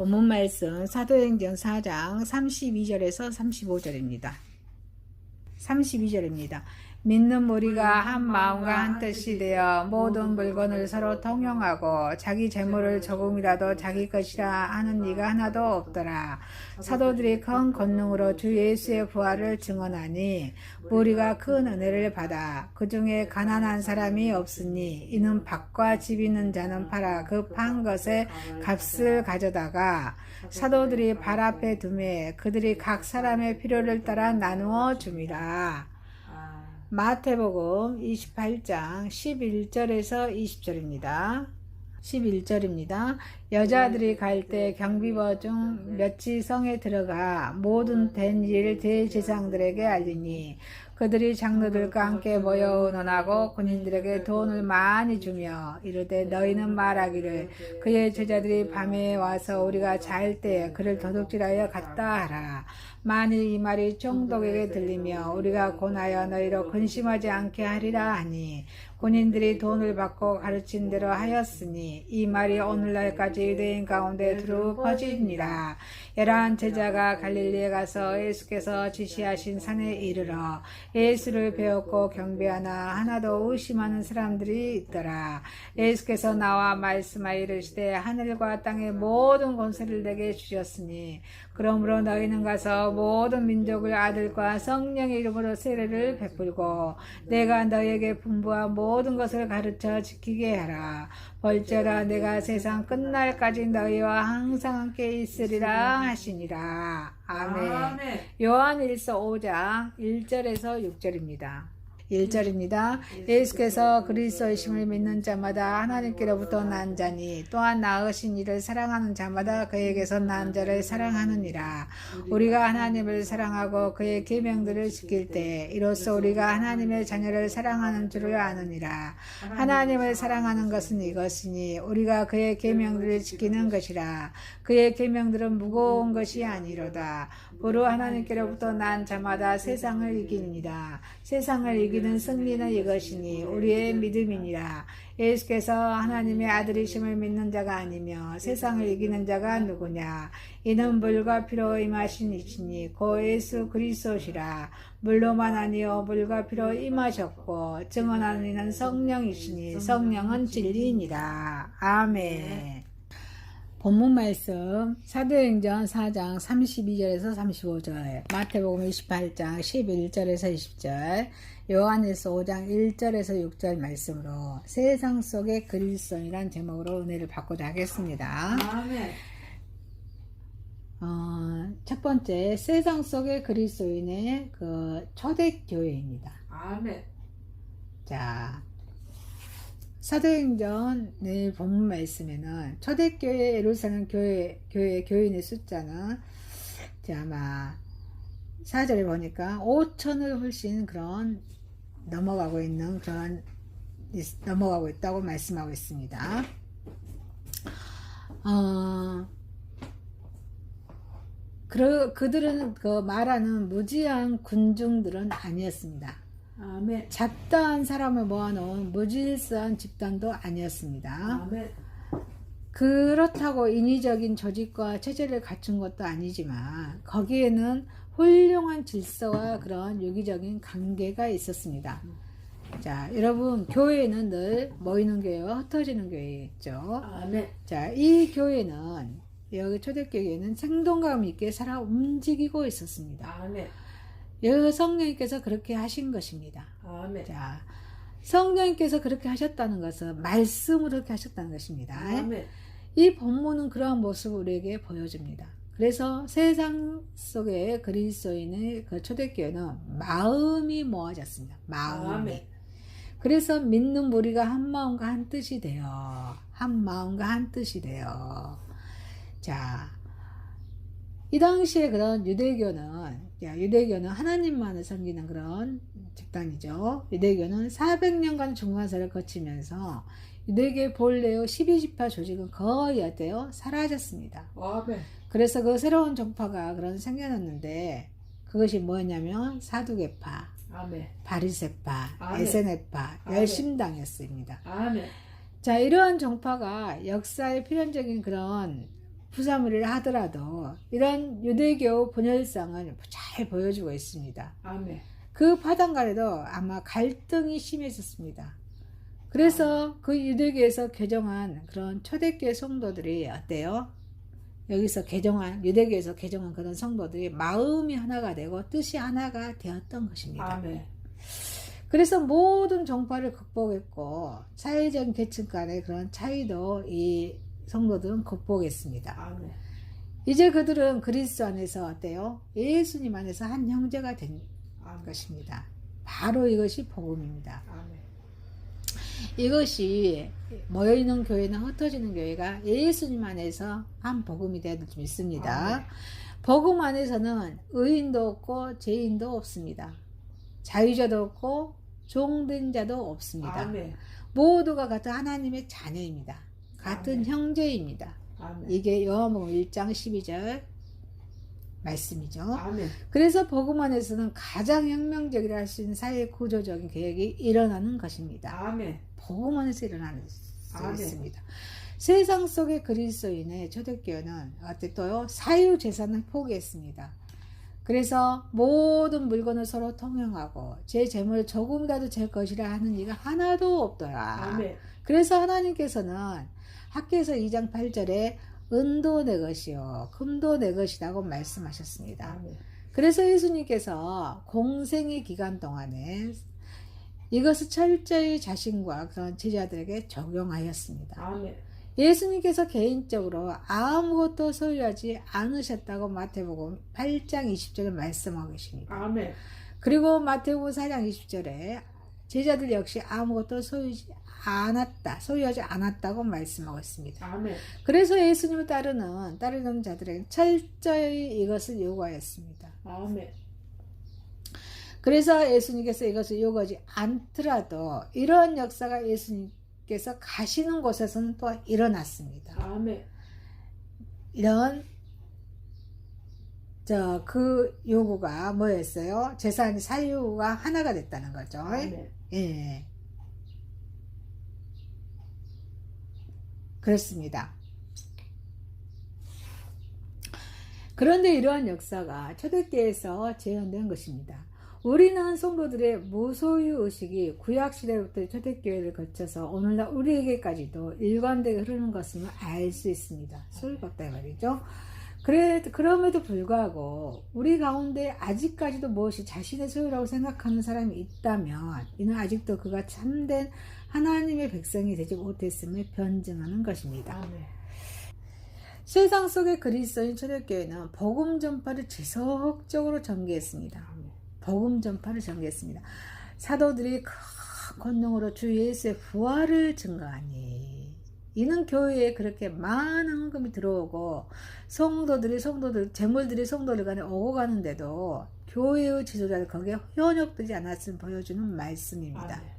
본문 말씀 사도행전 4장 32절에서 35절입니다. 32절입니다. 믿는 무리가 한 마음과 한 뜻이 되어 모든 물건을 서로 통용하고 자기 재물을 조금이라도 자기 것이라 하는 이가 하나도 없더라. 사도들이 큰 권능으로 주 예수의 부활을 증언하니 무리가 큰 은혜를 받아 그 중에 가난한 사람이 없으니 이는 밭과 집 있는 자는 팔아 그 판 것의 값을 가져다가 사도들이 발 앞에 두매 그들이 각 사람의 필요를 따라 나누어 줌이라. 마태복음 28장 11절에서 20절입니다. 11절입니다. 여자들이 갈 때 경비버 중 몇이 성에 들어가 모든 된 일 대제사장들에게 알리니 그들이 장로들과 함께 모여 의논하고 군인들에게 돈을 많이 주며 이르되 너희는 말하기를 그의 제자들이 밤에 와서 우리가 잘 때 그를 도둑질하여 갔다 하라. 만일 이 말이 총독에게 들리며 우리가 권하여 너희로 근심하지 않게 하리라 하니 군인들이 돈을 받고 가르친 대로 하였으니 이 말이 오늘날까지 유대인 가운데 두루 퍼지니라. 11 제자가 갈릴리에 가서 예수께서 지시하신 산에 이르러 예수를 배웠고 경배하나 하나도 의심하는 사람들이 있더라. 예수께서 나와 말씀하여 이르시되 하늘과 땅의 모든 권세를 내게 주셨으니 그러므로 너희는 가서 모든 민족을 아들과 성령의 이름으로 세례를 베풀고 내가 너희에게 분부한 모든 것을 가르쳐 지키게 하라. 볼지어다 내가 세상 끝날까지 너희와 항상 함께 있으리라 하시니라. 아멘. 요한일서 5장 1절에서 6절입니다. 1절입니다. 예수께서 그리스도이심을 믿는 자마다 하나님께로부터 난 자니 또한 낳으신 이를 사랑하는 자마다 그에게서 난 자를 사랑하느니라. 우리가 하나님을 사랑하고 그의 계명들을 지킬 때 이로써 우리가 하나님의 자녀를 사랑하는 줄을 아느니라. 하나님을 사랑하는 것은 이것이니 우리가 그의 계명들을 지키는 것이라. 그의 계명들은 무거운 것이 아니로다. 보로 하나님께로부터 난 자마다 세상을 이깁니다. 세상을 이기는 승리는 이것이니 우리의 믿음이니라. 예수께서 하나님의 아들이심을 믿는 자가 아니며 세상을 이기는 자가 누구냐. 이는 물과 피로 임하신 이시니 고 예수 그리스도시라. 물로만 아니요 물과 피로 임하셨고 증언하는 이는 성령이시니 성령은 진리니라. 아멘. 본문 말씀 사도행전 4장 32절에서 35절, 마태복음 28장 11절에서 20절, 요한일서 5장 1절에서 6절 말씀으로 세상 속의 그리스도인이란 제목으로 은혜를 받고자 하겠습니다. 아멘. 첫 번째, 세상 속의 그리스도인의 그 초대교회입니다. 아멘. 자, 사도행전 내일 본문 말씀에는 초대교회 예루살렘 교인의 숫자는 아마 4절에 보니까 5천을 훨씬 넘어가고 있다고 말씀하고 있습니다. 그들은 말하는 무지한 군중들은 아니었습니다. 아멘. 잡다한 사람을 모아놓은 무질서한 집단도 아니었습니다. 아멘. 그렇다고 인위적인 조직과 체제를 갖춘 것도 아니지만 거기에는 훌륭한 질서와 그런 유기적인 관계가 있었습니다. 자, 여러분, 교회는 늘 모이는 교회와 흩어지는 교회겠죠. 아멘. 자, 이 교회는, 여기 초대교회는 생동감 있게 살아 움직이고 있었습니다. 아멘. 여기 성령님께서 그렇게 하신 것입니다. 아멘. 자, 성령님께서 그렇게 하셨다는 것은 말씀으로 그렇게 하셨다는 것입니다. 아멘. 이 본문은 그러한 모습을 우리에게 보여줍니다. 그래서 세상 속의 그리스도인의 그 초대교회는 마음이 모아졌습니다. 마음이. 아멘. 그래서 믿는 무리가 한 마음과 한 뜻이 되어, 한 마음과 한 뜻이 되어. 자, 이 당시에 그런 유대교는 하나님만을 섬기는 그런 집단이죠. 유대교는 400년간 중간세를 거치면서 유대교의 본래의 12지파 조직은 거의 어때요? 사라졌습니다. 아멘. 그래서 그 새로운 종파가 생겨났는데 그것이 뭐였냐면 사두개파, 아멘. 바리새파, 아멘. 에세네파, 아멘. 열심당이었습니다. 아멘. 자, 이러한 종파가 역사의 필연적인 그런 부사물이라 하더라도 이런 유대교 분열상을 잘 보여주고 있습니다. 아멘. 그 파단간에도 아마 갈등이 심했었습니다. 그래서 그 유대교에서 개종한 그런 초대교회 성도들이 어때요? 여기서 개종한, 유대교에서 개종한 그런 성도들이 마음이 하나가 되고 뜻이 하나가 되었던 것입니다. 아멘. 그래서 모든 종파를 극복했고 사회적인 계층 간의 그런 차이도 이 성도들은 극복했습니다. 아멘. 이제 그들은 그리스도 안에서 어때요? 예수님 안에서 한 형제가 된 것입니다. 바로 이것이 복음입니다. 아멘. 이것이 모여있는 교회나 흩어지는 교회가 예수님 안에서 한 복음이 되어야 될 줄 믿습니다. 아멘. 복음 안에서는 의인도 없고 죄인도 없습니다. 자유자도 없고 종된 자도 없습니다. 아멘. 모두가 같은 하나님의 자녀입니다. 같은 아멘. 형제입니다. 아멘. 이게 요한복음 1장 12절 말씀이죠. 아멘. 그래서 복음 안에서는 가장 혁명적이라 할 수 있는 사회 구조적인 계획이 일어나는 것입니다. 아멘. 복음 안에서 일어나는 수 아멘. 있습니다. 세상 속의 그리스도인의 초대교회는 어때요? 사유재산을 포기했습니다. 그래서 모든 물건을 서로 통용하고 제 재물 조금이라도 제 것이라 하는 이가 하나도 없더라. 아멘. 그래서 하나님께서는 학교에서 2장 8절에 은도 내 것이요 금도 내 것이라고 말씀하셨습니다. 아멘. 그래서 예수님께서 공생의 기간 동안에 이것을 철저히 자신과 그런 제자들에게 적용하였습니다. 아멘. 예수님께서 개인적으로 아무것도 소유하지 않으셨다고 마태복음 8장 20절에 말씀하고 계십니다. 아멘. 그리고 마태복음 4장 20절에 제자들 역시 아무것도 소유하지 않았다고 말씀하고 있습니다. 아멘. 그래서 예수님을 따르는 자들에게 철저히 이것을 요구하였습니다. 아멘. 그래서 예수님께서 이것을 요구하지 않더라도 이러한 역사가 예수님께서 가시는 곳에서는 또 일어났습니다. 아멘. 이런 그 요구가 뭐였어요? 재산이 사유가 하나가 됐다는 거죠. 아멘. 예. 그렇습니다. 그런데 이러한 역사가 초대교회에서 재현된 것입니다. 우리는 성도들의 무소유 의식이 구약시대부터 초대교회를 거쳐서 오늘날 우리에게까지도 일관되게 흐르는 것을 알 수 있습니다. 소유가 없다 말이죠. 그럼에도 불구하고 우리 가운데 아직까지도 무엇이 자신의 소유라고 생각하는 사람이 있다면 이는 아직도 그가 참된 하나님의 백성이 되지 못했음을 변증하는 것입니다. 아멘. 세상 속의 그리스도인 초대교회는 복음 전파를 지속적으로 전개했습니다. 아멘. 복음 전파를 전개했습니다. 사도들이 큰 권능으로 주 예수의 부활을 증거하니 이는 교회에 그렇게 많은 헌금이 들어오고 재물들이 성도들 간에 오고 가는데도 교회의 지도자들 거기에 현혹되지 않았음을 보여주는 말씀입니다. 아멘.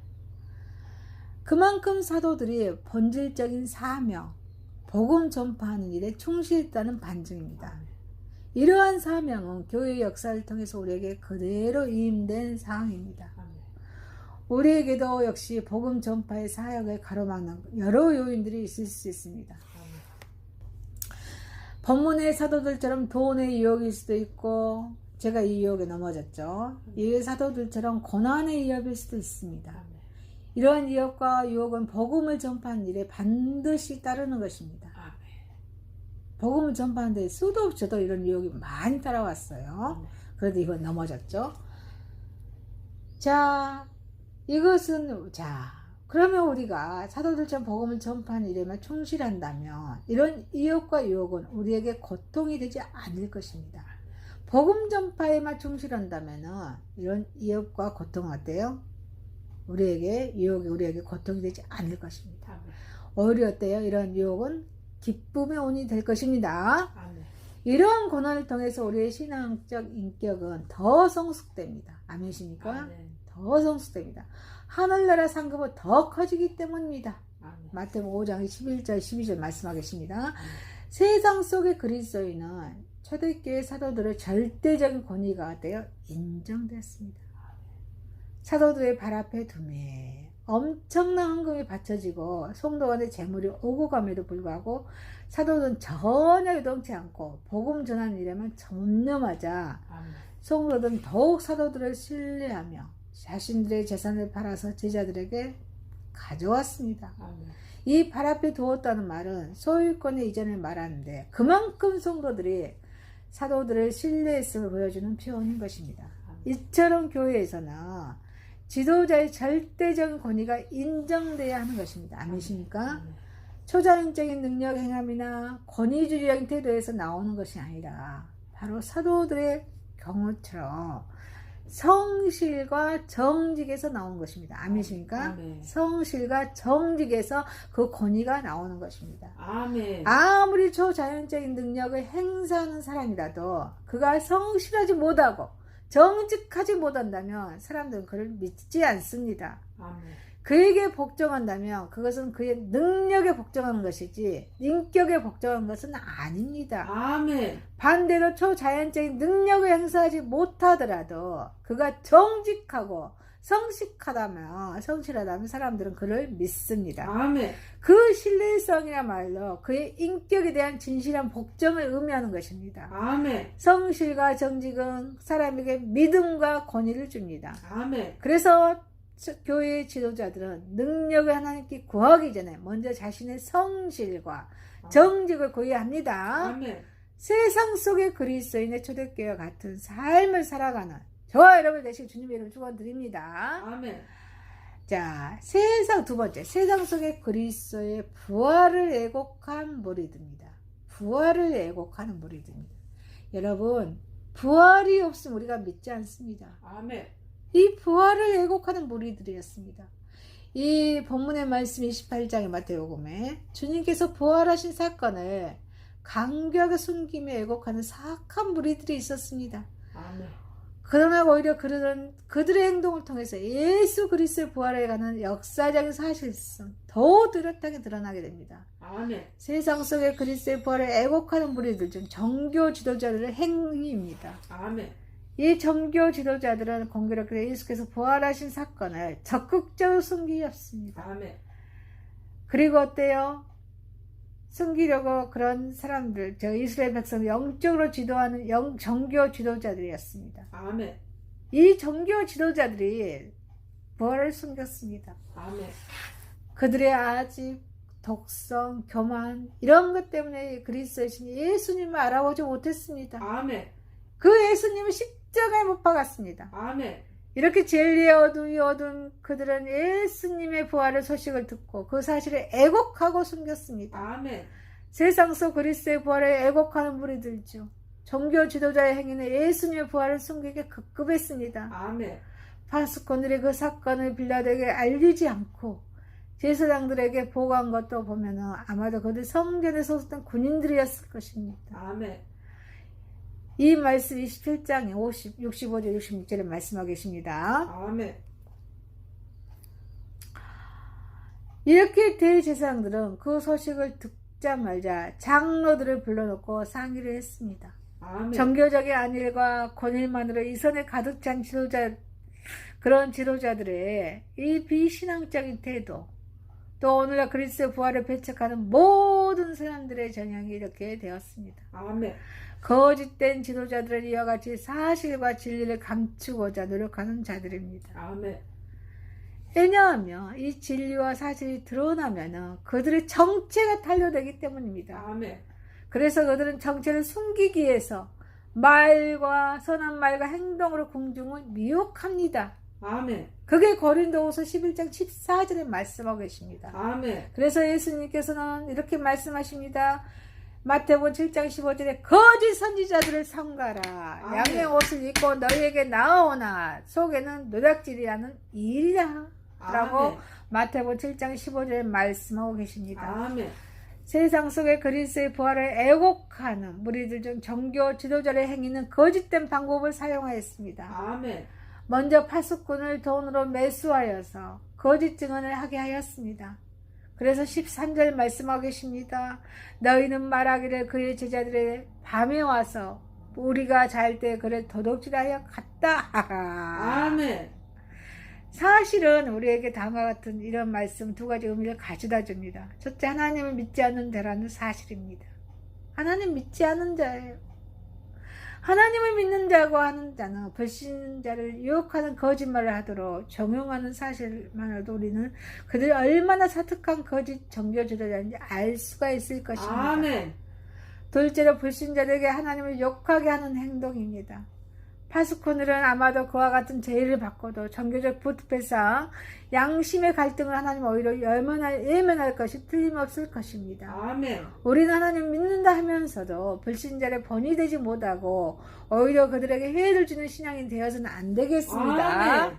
그만큼 사도들이 본질적인 사명, 복음 전파하는 일에 충실했다는 반증입니다. 이러한 사명은 교회의 역사를 통해서 우리에게 그대로 위임된 사항입니다. 아멘. 우리에게도 역시 복음 전파의 사역을 가로막는 여러 요인들이 있을 수 있습니다. 아멘. 본문의 사도들처럼 돈의 유혹일 수도 있고 제가 이 유혹에 넘어졌죠. 이 사도들처럼 고난의 위협일 수도 있습니다. 아멘. 이러한 위협과 유혹은 복음을 전파하는 일에 반드시 따르는 것입니다. 아멘. 복음을 전파하는데 수도 없이 저도 이런 유혹이 많이 따라왔어요. 그래도 이건 넘어졌죠. 그러면 우리가 사도들처럼 복음을 전파하는 일에만 충실한다면 이런 위협과 유혹은 우리에게 고통이 되지 않을 것입니다. 복음 전파에만 충실한다면 이런 위협과 고통은 어때요? 유혹이 우리에게 고통이 되지 않을 것입니다. 아멘. 오히려 어때요? 이런 유혹은 기쁨의 원인이 될 것입니다. 아멘. 이러한 고난을 통해서 우리의 신앙적 인격은 더 성숙됩니다. 아멘이십니까? 아멘. 더 성숙됩니다. 하늘나라 상급은 더 커지기 때문입니다. 아멘. 마태복음 5장 11절 12절 말씀하겠습니다. 세상 속의 그리스도인은 초대교회 사도들의 절대적인 권위가 어때요? 인정됐습니다. 사도들의 발 앞에 두매 엄청난 헌금이 바쳐지고 성도 간의 재물이 오고 감에도 불구하고 사도들은 전혀 유동치 않고 복음 전하는 일에만 전념하자 아멘. 성도들은 더욱 사도들을 신뢰하며 자신들의 재산을 팔아서 제자들에게 가져왔습니다. 아멘. 이 발 앞에 두었다는 말은 소유권의 이전을 말하는데 그만큼 성도들이 사도들을 신뢰했음을 보여주는 표현인 것입니다. 이처럼 교회에서는 지도자의 절대적인 권위가 인정돼야 하는 것입니다. 아니십니까? 초자연적인 능력 행함이나 권위주의적인 태도에서 나오는 것이 아니라 바로 사도들의 경우처럼 성실과 정직에서 나오는 것입니다. 아멘이십니까? 아멘. 성실과 정직에서 그 권위가 나오는 것입니다. 아멘. 아무리 초자연적인 능력을 행사하는 사람이라도 그가 성실하지 못하고 정직하지 못한다면 사람들은 그를 믿지 않습니다. 아멘. 그에게 복종한다면 그것은 그의 능력에 복종하는 것이지 인격에 복종하는 것은 아닙니다. 아멘. 반대로 초자연적인 능력을 행사하지 못하더라도 그가 정직하고 성실하다면 사람들은 그를 믿습니다. 아멘. 그 신뢰성이야말로 그의 인격에 대한 진실한 복종을 의미하는 것입니다. 아멘. 성실과 정직은 사람에게 믿음과 권위를 줍니다. 아멘. 그래서 교회의 지도자들은 능력을 하나님께 구하기 전에 먼저 자신의 성실과 정직을 구해야 합니다. 아멘. 세상 속의 그리스도인의 초대교회와 같은 삶을 살아가는 저와 여러분 되시길 주님의 이름으로 축원드립니다. 아멘. 자, 두 번째, 세상 속의 그리스도의 부활을 애곡한 무리들입니다. 부활을 애곡하는 무리들입니다. 여러분, 부활이 없으면 우리가 믿지 않습니다. 아멘. 이 부활을 애곡하는 무리들이었습니다. 이 본문의 말씀 28장의 마태복음에 주님께서 부활하신 사건을 강교하게 숨기며 애곡하는 사악한 무리들이 있었습니다. 아멘. 그러나 오히려 그들의 행동을 통해서 예수 그리스도의 부활에 관한 역사적인 사실성 더 뚜렷하게 드러나게 됩니다. 아멘. 세상 속의 그리스도의 부활을 애곡하는 무리들 중 정교 지도자들의 행위입니다. 아멘. 이 정교 지도자들은 공교롭게 예수께서 부활하신 사건을 적극적으로 숨기었습니다. 아멘. 그리고 어때요? 숨기려고 그런 사람들, 이스라엘 백성을 영적으로 지도하는 정교 지도자들이었습니다. 아멘. 이 정교 지도자들이 부활을 숨겼습니다. 아멘. 그들의 아집, 독성, 교만 이런 것 때문에 그리스도이신 예수님을 알아보지 못했습니다. 아멘. 그 예수님은 십자가에 못 박았습니다. 아멘. 이렇게 진리의 어둠이 어두운 그들은 예수님의 부활의 소식을 듣고 그 사실을 애곡하고 숨겼습니다. 아멘. 세상 속 그리스도의 부활을 애곡하는 무리들 중 종교 지도자의 행위는 예수님의 부활을 숨기게 급급했습니다. 아멘. 파수꾼들이 그 사건을 빌라도에게 알리지 않고 제사장들에게 보고한 것도 보면은 아마도 그들 성전에 소속된 군인들이었을 것입니다. 아멘. 이 말씀 27장에 65절 66절에 말씀하고 계십니다. 아멘. 이렇게 대제사장들은 그 소식을 듣자마자 장로들을 불러놓고 상의를 했습니다. 아멘. 정교적인 안일과 권일만으로 이 선에 가득 찬 그런 지도자들의 이 비신앙적인 태도, 또 오늘날 그리스도의 부활을 배척하는 모든 사람들의 전형이 이렇게 되었습니다. 아멘. 거짓된 지도자들은 이와 같이 사실과 진리를 감추고자 노력하는 자들입니다. 아멘. 왜냐하면 이 진리와 사실이 드러나면 그들의 정체가 탄로되기 때문입니다. 아멘. 그래서 그들은 정체를 숨기기 위해서 선한 말과 행동으로 공중을 미혹합니다. 아멘. 그게 고린도후서 11장 14절에 말씀하고 계십니다. 아멘. 그래서 예수님께서는 이렇게 말씀하십니다. 마태복음 7장 15절에 거짓 선지자들을 삼가라. 아멘. 양의 옷을 입고 너희에게 나오나 속에는 노략질이라는 일이라 라고 아멘. 마태복음 7장 15절에 말씀하고 계십니다. 아멘. 세상 속에 그리스도의 부활을 애곡하는 무리들 중 정교 지도자의 행위는 거짓된 방법을 사용하였습니다. 아멘. 먼저 파수꾼을 돈으로 매수하여서 거짓 증언을 하게 하였습니다. 그래서 13절 말씀하고 계십니다. 너희는 말하기를 그의 제자들의 밤에 와서 우리가 잘 때 그를 도둑질하여 갔다. 아멘. 사실은 우리에게 다음과 같은 이런 말씀 두 가지 의미를 가져다 줍니다. 첫째, 하나님을 믿지 않는 자라는 사실입니다. 하나님 믿지 않는 자예요. 하나님을 믿는 자고 하는 자는 불신자를 유혹하는 거짓말을 하도록 정용하는 사실만으로도 우리는 그들이 얼마나 사특한 거짓 정교주의자인지 알 수가 있을 것입니다. 아멘. 둘째로 불신자들에게 하나님을 욕하게 하는 행동입니다. 파수꾼들은 아마도 그와 같은 제의를 받고도 종교적 부패상 양심의 갈등을 하나님 오히려 예면할 것이 틀림없을 것입니다. 아멘. 우리는 하나님 믿는다 하면서도 불신자를 번이 되지 못하고 오히려 그들에게 해를 주는 신앙이 되어서는 안 되겠습니다. 아멘.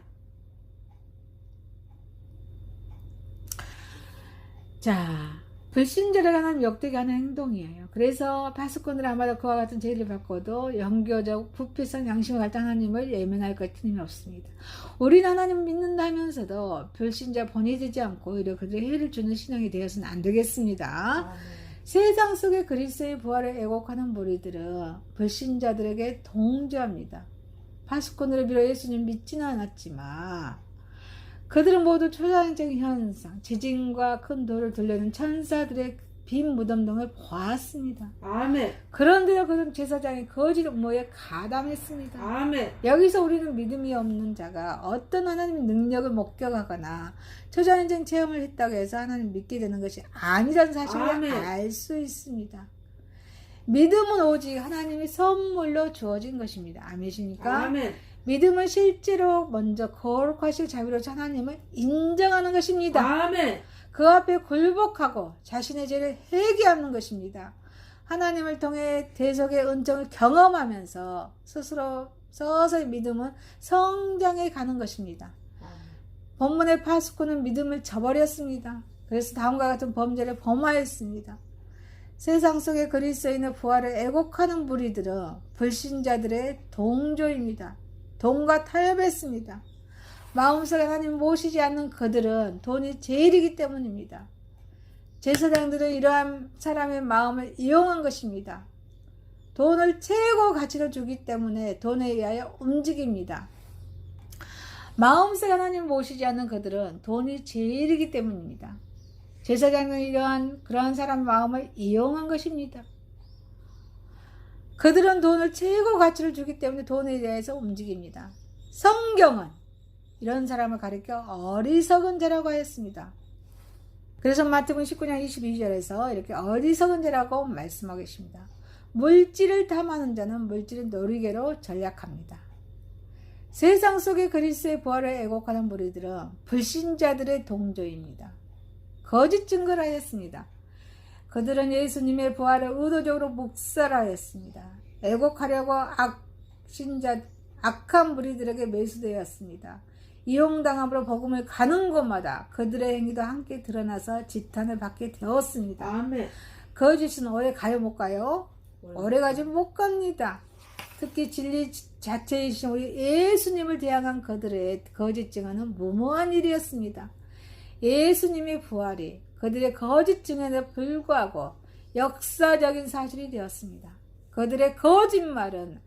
자, 불신자를 하나님 욕되게 하는 행동이에요. 그래서 파수꾼들은 아마도 그와 같은 죄를 받고도 영교적 부패성 양심을 갈등 하나님을 예면할 것 틀림없습니다. 우리는 하나님 믿는다 하면서도 불신자 번이 되지 않고 오히려 그들의 해를 주는 신앙이 되어서는 안 되겠습니다. 아멘. 세상 속에 그리스도의 부활을 애곡하는 무리들은 불신자들에게 동조합니다. 파수꾼들을 비롯해 예수님 믿지는 않았지만 그들은 모두 초자연적인 현상, 지진과 큰 돌을 들려는 천사들의 빈 무덤 등을 보았습니다. 아멘. 그런데도 그들은 제사장의 거짓 음모에 가담했습니다. 아멘. 여기서 우리는 믿음이 없는 자가 어떤 하나님의 능력을 목격하거나 초자연적인 체험을 했다고 해서 하나님 믿게 되는 것이 아니라는 사실을 아멘. 알 수 있습니다. 믿음은 오직 하나님의 선물로 주어진 것입니다. 아멘이십니까? 아멘. 믿음은 실제로 먼저 거룩하시고 자비로우신 하나님을 인정하는 것입니다. 아멘. 그 앞에 굴복하고 자신의 죄를 회개하는 것입니다. 하나님을 통해 대속의 은총을 경험하면서 스스로 서서히 믿음은 성장해 가는 것입니다. 본문의 파수꾼은 믿음을 저버렸습니다. 그래서 다음과 같은 범죄를 범하였습니다. 세상 속에 그리스도인의 부활을 애곡하는 무리들은 불신자들의 동조입니다. 돈과 타협했습니다. 마음속에 하나님 모시지 않는 그들은 돈이 제일이기 때문입니다. 제사장들은 이러한 사람의 마음을 이용한 것입니다. 돈을 최고 가치로 주기 때문에 돈에 의하여 움직입니다. 마음속에 하나님 모시지 않는 그들은 돈이 제일이기 때문입니다. 제사장은 그러한 사람의 마음을 이용한 것입니다. 그들은 돈을 최고 가치를 주기 때문에 돈에 대해서 움직입니다. 성경은 이런 사람을 가리켜 어리석은 자라고 하였습니다. 그래서 마태복음 19장 22절에서 이렇게 어리석은 자라고 말씀하고 계십니다. 물질을 탐하는 자는 물질을 노리개로 전략합니다. 세상 속에 그리스도의 부활을 애곡하는 무리들은 불신자들의 동조입니다. 거짓 증거를 하였습니다. 그들은 예수님의 부활을 의도적으로 묵살하였습니다. 애곡하려고 악한 무리들에게 매수되었습니다. 이용당함으로 복음을 가는 곳마다 그들의 행위도 함께 드러나서 지탄을 받게 되었습니다. 아멘. 거짓은 오래 가요 못 가요? 오래 가지 못 갑니다. 특히 진리 자체이신 우리 예수님을 대항한 그들의 거짓 증언은 무모한 일이었습니다. 예수님의 부활이 그들의 거짓 증언에 불구하고 역사적인 사실이 되었습니다. 그들의 거짓말은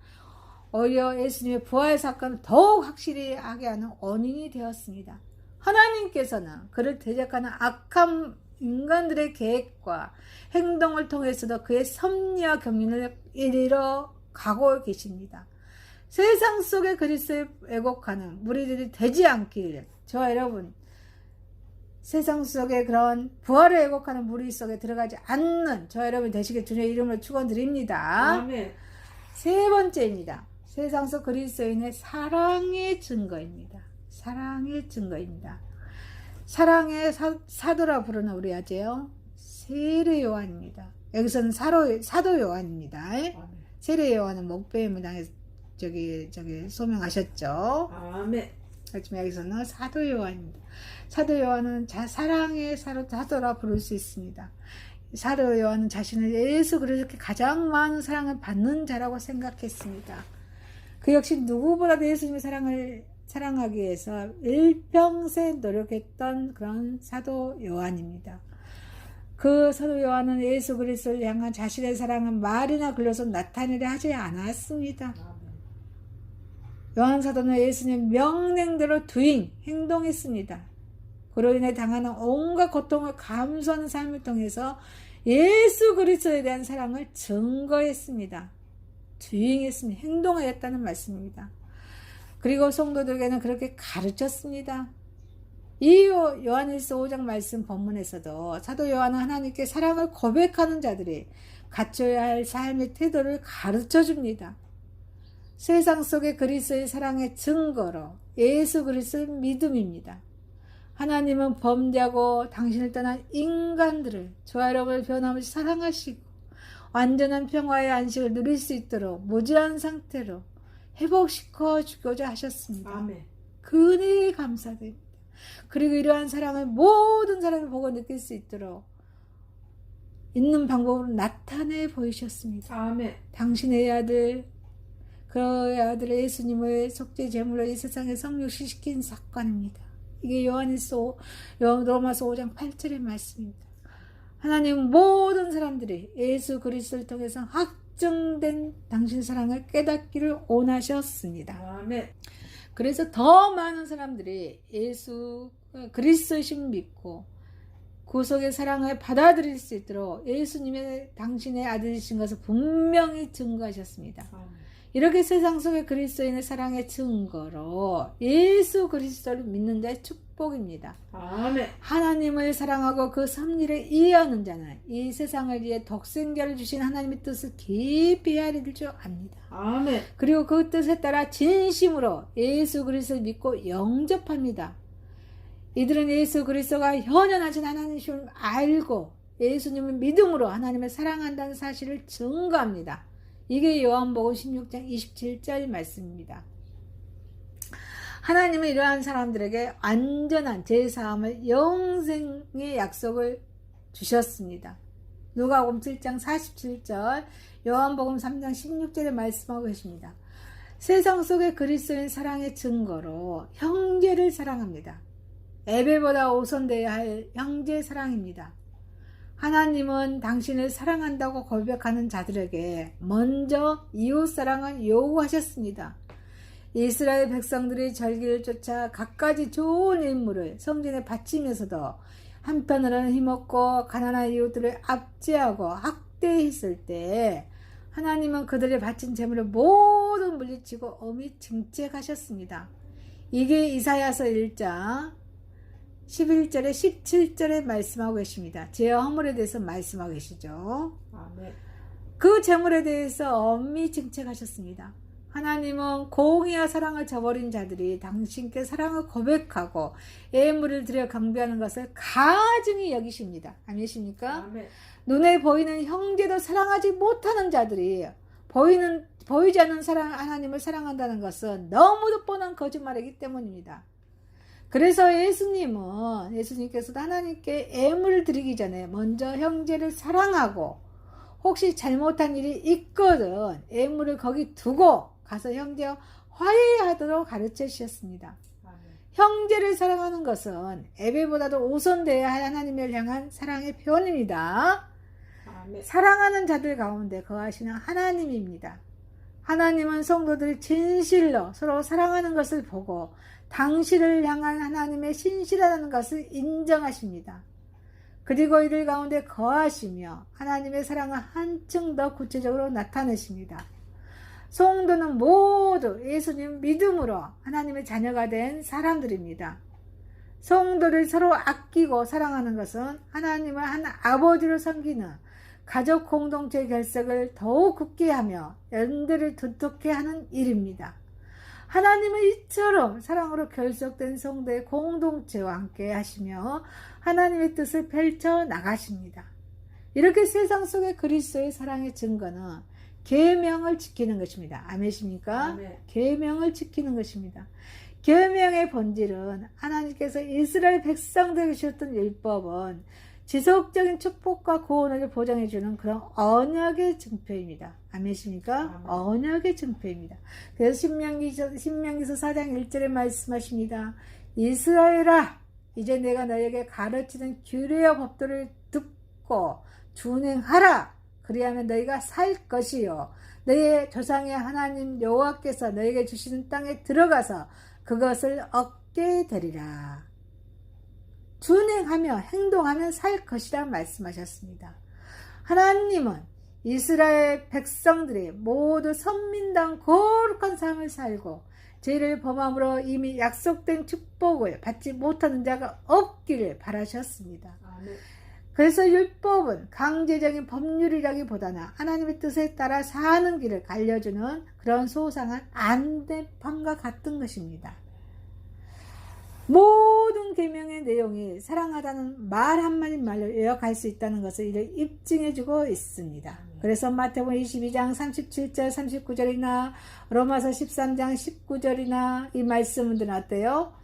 오히려 예수님의 부활 사건을 더욱 확실히 하게 하는 원인이 되었습니다. 하나님께서는 그를 대적하는 악한 인간들의 계획과 행동을 통해서도 그의 섭리와 경륜을 이루어 가고 계십니다. 세상 속에 그리스도를 왜곡하는 무리들이 되지 않길 저와 여러분 세상 속에 그런 부활을 왜곡하는 무리 속에 들어가지 않는 저와 여러분 되시길 주님의 이름으로 축원드립니다. 아멘. 세 번째입니다. 세상 속 그리스도인의 사랑의 증거입니다. 사랑의 증거입니다. 사랑의 사도라 부르는 우리 아재요. 세례 요한입니다. 여기서는 사도 요한입니다. 세례 요한은 목배임을 당해서 저기 소명하셨죠. 아멘. 하지만 여기서는 사도 요한입니다. 사도 요한은 사랑의 사도라 부를 수 있습니다. 사도 요한은 자신을 예수 그리스도께 가장 많은 사랑을 받는 자라고 생각했습니다. 그 역시 누구보다도 예수님의 사랑하기 위해서 일평생 노력했던 그런 사도 요한입니다. 그 사도 요한은 예수 그리스도를 향한 자신의 사랑은 말이나 글로서 나타내려 하지 않았습니다. 요한 사도는 예수님 명령대로 행동했습니다. 그로 인해 당하는 온갖 고통을 감수하는 삶을 통해서 예수 그리스도에 대한 사랑을 증거했습니다. 주행했습니다. 행동하였다는 말씀입니다. 그리고 성도들에게는 그렇게 가르쳤습니다. 이 요한일서 5장 말씀 본문에서도 사도 요한은 하나님께 사랑을 고백하는 자들이 갖춰야 할 삶의 태도를 가르쳐 줍니다. 세상 속의 그리스도의 사랑의 증거로 예수 그리스도의 믿음입니다. 하나님은 범죄하고 당신을 떠난 인간들을 조화롭을 변함없이 사랑하시고 완전한 평화의 안식을 누릴 수 있도록 무죄한 상태로 회복시켜 주고자 하셨습니다. 아멘. 그 은혜에 감사드립니다. 그리고 이러한 사랑을 모든 사람이 보고 느낄 수 있도록 있는 방법으로 나타내 보이셨습니다. 아멘. 당신의 아들, 그 아들의 예수님을 속죄 제물로 이 세상에 성육시킨 사건입니다. 이게 로마서 5장 8절의 말씀입니다. 하나님 모든 사람들이 예수 그리스도를 통해서 확정된 당신 사랑을 깨닫기를 원하셨습니다. 아멘. 그래서 더 많은 사람들이 예수 그리스도의 심 믿고 구속의 사랑을 받아들일 수 있도록 예수님의 당신의 아들이신 것을 분명히 증거하셨습니다. 아멘. 이렇게 세상 속의 그리스도인의 사랑의 증거로 예수 그리스도를 믿는 자의 축복입니다. 아멘. 하나님을 사랑하고 그 섭리를 이해하는 자는 이 세상을 위해 독생자를 주신 하나님의 뜻을 깊이 헤아릴 줄 압니다. 아멘. 그리고 그 뜻에 따라 진심으로 예수 그리스도를 믿고 영접합니다. 이들은 예수 그리스도가 현현하신 하나님이심을 알고 예수님을 믿음으로 하나님을 사랑한다는 사실을 증거합니다. 이게 요한복음 16장 27절 말씀입니다. 하나님은 이러한 사람들에게 완전한 제사함을 영생의 약속을 주셨습니다. 누가복음 7장 47절, 요한복음 3장 16절에 말씀하고 계십니다. 세상 속의 그리스도인 사랑의 증거로 형제를 사랑합니다. 예배보다 우선되어야 할 형제 사랑입니다. 하나님은 당신을 사랑한다고 고백하는 자들에게 먼저 이웃사랑을 요구하셨습니다. 이스라엘 백성들이 절기를 쫓아 갖가지 좋은 인물을 성전에 바치면서도 한편으로는 힘없고 가난한 이웃들을 압제하고 학대했을 때 하나님은 그들의 바친 재물을 모두 물리치고 엄히 징책하셨습니다. 이게 이사야서 1장 11절에 17절에 말씀하고 계십니다. 제 허물에 대해서 말씀하고 계시죠. 아멘. 그 재물에 대해서 엄히 징책하셨습니다. 하나님은 공의와 사랑을 저버린 자들이 당신께 사랑을 고백하고 예물을 드려 경배하는 것을 가증히 여기십니다. 아니십니까? 아멘. 눈에 보이는 형제도 사랑하지 못하는 자들이 보이지 않는 하나님을 사랑한다는 것은 너무도 뻔한 거짓말이기 때문입니다. 그래서 예수님께서도 하나님께 예물을 드리기 전에 먼저 형제를 사랑하고 혹시 잘못한 일이 있거든 예물을 거기 두고 가서 형제와 화해하도록 가르쳐 주셨습니다. 아멘. 형제를 사랑하는 것은 예배보다도 우선되어야 할 하나님을 향한 사랑의 표현입니다. 아멘. 사랑하는 자들 가운데 거하시는 하나님입니다. 하나님은 성도들이 진실로 서로 사랑하는 것을 보고 당신을 향한 하나님의 신실하다는 것을 인정하십니다. 그리고 이들 가운데 거하시며 하나님의 사랑을 한층 더 구체적으로 나타내십니다. 성도는 모두 예수님 믿음으로 하나님의 자녀가 된 사람들입니다. 성도를 서로 아끼고 사랑하는 것은 하나님을 한 아버지로 섬기는 가족 공동체 결석을 더욱 굳게 하며 연대를 두텁게 하는 일입니다. 하나님은 이처럼 사랑으로 결속된 성도의 공동체와 함께 하시며 하나님의 뜻을 펼쳐 나가십니다. 이렇게 세상 속의 그리스도의 사랑의 증거는 계명을 지키는 것입니다. 아멘이십니까? 아멘. 계명을 지키는 것입니다. 계명의 본질은 하나님께서 이스라엘 백성들에게 주셨던 율법은 지속적인 축복과 구원을 보장해주는 그런 언약의 증표입니다. 아멘이십니까? 아멘. 언약의 증표입니다. 그래서 신명기서 4장 1절에 말씀하십니다. 이스라엘아, 이제 내가 너에게 가르치는 규례와 법도를 듣고 준행하라. 그리하면 너희가 살 것이요 너희의 조상의 하나님 여호와께서 너희에게 주시는 땅에 들어가서 그것을 얻게 되리라. 준행하며 행동하면 살 것이라 말씀하셨습니다. 하나님은 이스라엘 백성들이 모두 선민다운 거룩한 삶을 살고 죄를 범함으로 이미 약속된 축복을 받지 못하는 자가 없기를 바라셨습니다. 그래서 율법은 강제적인 법률이라기보다는 하나님의 뜻에 따라 사는 길을 알려주는 그런 소상한 안내판과 같은 것입니다. 모든 계명의 내용이 사랑하다는 말 한마디 말로 요약할 수 있다는 것을 이를 입증해주고 있습니다. 그래서 마태복음 22장 37절 39절이나 로마서 13장 19절이나 이 말씀은 어때요?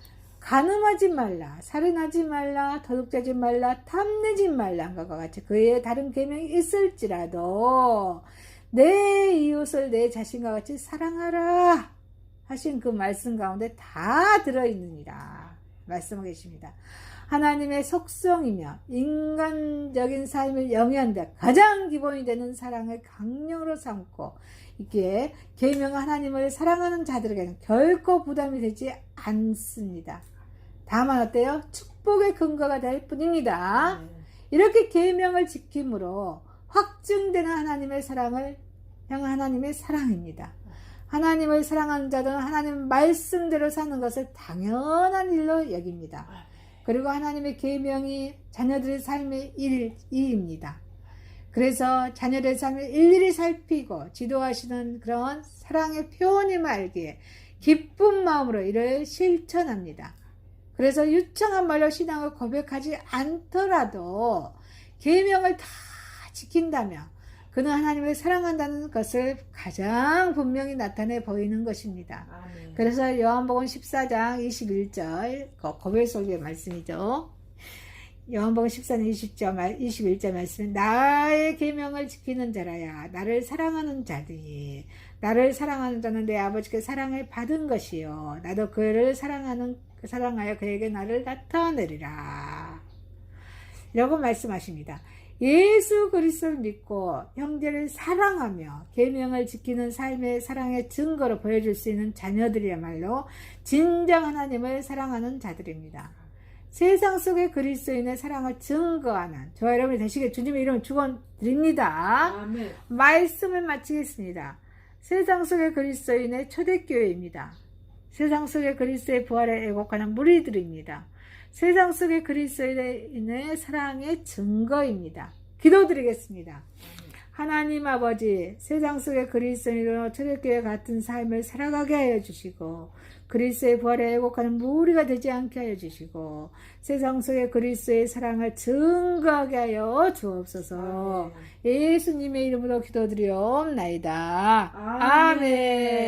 간음하지 말라, 살인하지 말라, 도둑질하지 말라, 탐내지 말라 것과 같이 그의 다른 계명이 있을지라도 내 이웃을 내 자신과 같이 사랑하라 하신 그 말씀 가운데 다 들어있느니라 말씀하고 계십니다. 하나님의 속성이며 인간적인 삶을 영위하는데 가장 기본이 되는 사랑을 강령으로 삼고 이게 계명 하나님을 사랑하는 자들에게는 결코 부담이 되지 않습니다. 다만 어때요? 축복의 근거가 될 뿐입니다. 이렇게 계명을 지킴으로 확증되는 하나님의 사랑을 향한 하나님의 사랑입니다. 하나님을 사랑하는 자들은 하나님 말씀대로 사는 것을 당연한 일로 여깁니다. 그리고 하나님의 계명이 자녀들의 삶의 일입니다. 그래서 자녀들의 삶을 일일이 살피고 지도하시는 그런 사랑의 표현임을 알기에 기쁜 마음으로 이를 실천합니다. 그래서 유창한 말로 신앙을 고백하지 않더라도 계명을 다 지킨다면 그는 하나님을 사랑한다는 것을 가장 분명히 나타내 보이는 것입니다. 아멘. 그래서 요한복음 14장 21절 고백설교의 말씀이죠. 요한복음 14장 21절 말씀 나의 계명을 지키는 자라야 나를 사랑하는 자들이 나를 사랑하는 자는 내 아버지께 사랑을 받은 것이요 나도 그를 사랑하여 그에게 나를 나타내리라 이라고 말씀하십니다. 예수 그리스도를 믿고 형제를 사랑하며 계명을 지키는 삶의 사랑의 증거로 보여줄 수 있는 자녀들이야말로 진정 하나님을 사랑하는 자들입니다. 세상 속의 그리스도인의 사랑을 증거하는 저와 여러분이 되시게 주님의 이름을 축원드립니다. 아멘. 말씀을 마치겠습니다. 세상 속의 그리스도인의 초대교회입니다. 세상 속의 그리스도의 부활에 애곡하는 무리들입니다. 세상 속의 그리스도인의 사랑의 증거입니다. 기도드리겠습니다. 하나님 아버지, 세상 속의 그리스도인으로 초대교회 같은 삶을 살아가게 하여 주시고 그리스도의 부활에 애곡하는 무리가 되지 않게 하여 주시고 세상 속의 그리스도의 사랑을 증거하게 하여 주옵소서. 예수님의 이름으로 기도드리옵나이다. 아멘.